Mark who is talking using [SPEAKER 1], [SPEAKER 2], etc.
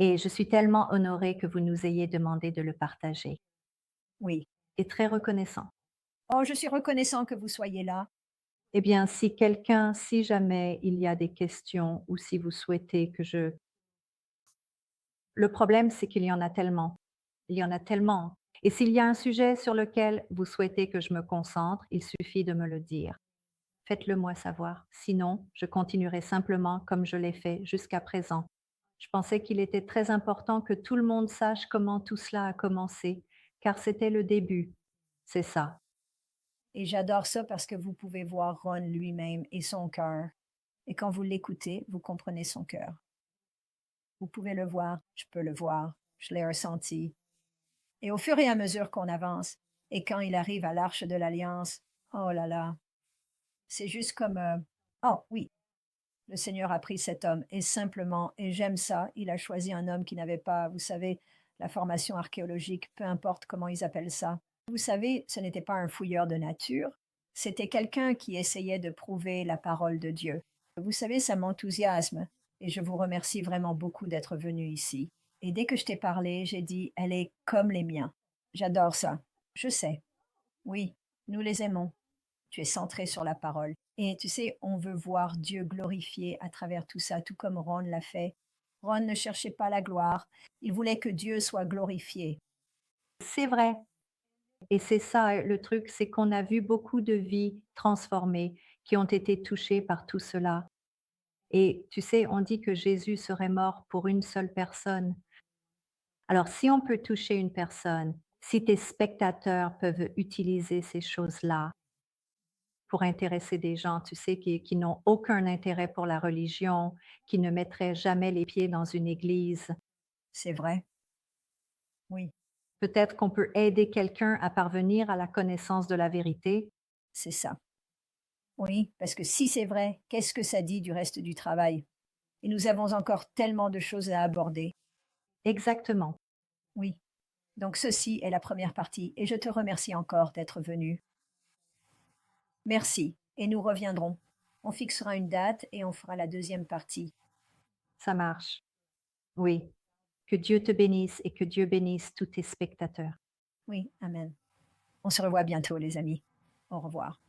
[SPEAKER 1] et je suis tellement honorée que vous nous ayez demandé de le partager
[SPEAKER 2] Oui.
[SPEAKER 1] et très reconnaissant.
[SPEAKER 2] Oh, je suis reconnaissant que vous soyez là.
[SPEAKER 1] Eh bien, si jamais il y a des questions ou si vous souhaitez que je le problème, c'est qu'il y en a tellement. Il y en a tellement et s'il y a un sujet sur lequel vous souhaitez que je me concentre, il suffit de me le dire. Faites-le moi savoir. Sinon, je continuerai simplement comme je l'ai fait jusqu'à présent. Je pensais qu'il était très important que tout le monde sache comment tout cela a commencé, car c'était le début. C'est ça.
[SPEAKER 2] Et j'adore ça parce que vous pouvez voir Ron lui-même et son cœur. Et quand vous l'écoutez, vous comprenez son cœur. Vous pouvez le voir, je peux le voir, je l'ai ressenti. Et au fur et à mesure qu'on avance, et quand il arrive à l'Arche de l'Alliance, oh là là, c'est juste comme, oh oui, le Seigneur a pris cet homme et simplement, et j'aime ça, il a choisi un homme qui n'avait pas, vous savez, la formation archéologique, peu importe comment ils appellent ça. Vous savez, ce n'était pas un fouilleur de nature, c'était quelqu'un qui essayait de prouver la parole de Dieu. Vous savez, ça m'enthousiasme et je vous remercie vraiment beaucoup d'être venu ici. Et dès que je t'ai parlé, j'ai dit, elle est comme les miens. J'adore ça. Je sais. Oui, nous les aimons. Tu es centré sur la parole. Et tu sais, on veut voir Dieu glorifié à travers tout ça, tout comme Ron l'a fait. Ron ne cherchait pas la gloire, il voulait que Dieu soit glorifié.
[SPEAKER 1] C'est vrai. Et c'est ça le truc, c'est qu'on a vu beaucoup de vies transformées qui ont été touchées par tout cela. Et tu sais, on dit que Jésus serait mort pour une seule personne. Alors, si on peut toucher une personne, si tes spectateurs peuvent utiliser ces choses-là pour intéresser des gens, tu sais, qui n'ont aucun intérêt pour la religion, qui ne mettraient jamais les pieds dans une église,
[SPEAKER 2] C'est vrai, oui,
[SPEAKER 1] peut-être qu'on peut aider quelqu'un à parvenir à la connaissance de la vérité.
[SPEAKER 2] c'est ça. Oui, parce que si c'est vrai, qu'est-ce que ça dit du reste du travail? Et nous avons encore tellement de choses à aborder.
[SPEAKER 1] Exactement.
[SPEAKER 2] Oui, donc ceci est la première partie et je te remercie encore d'être venu. Merci et nous reviendrons. On fixera une date et on fera la deuxième partie.
[SPEAKER 1] Ça marche. Oui. Que Dieu te bénisse et que Dieu bénisse tous tes spectateurs.
[SPEAKER 2] Oui, amen. On se revoit bientôt les amis. Au revoir.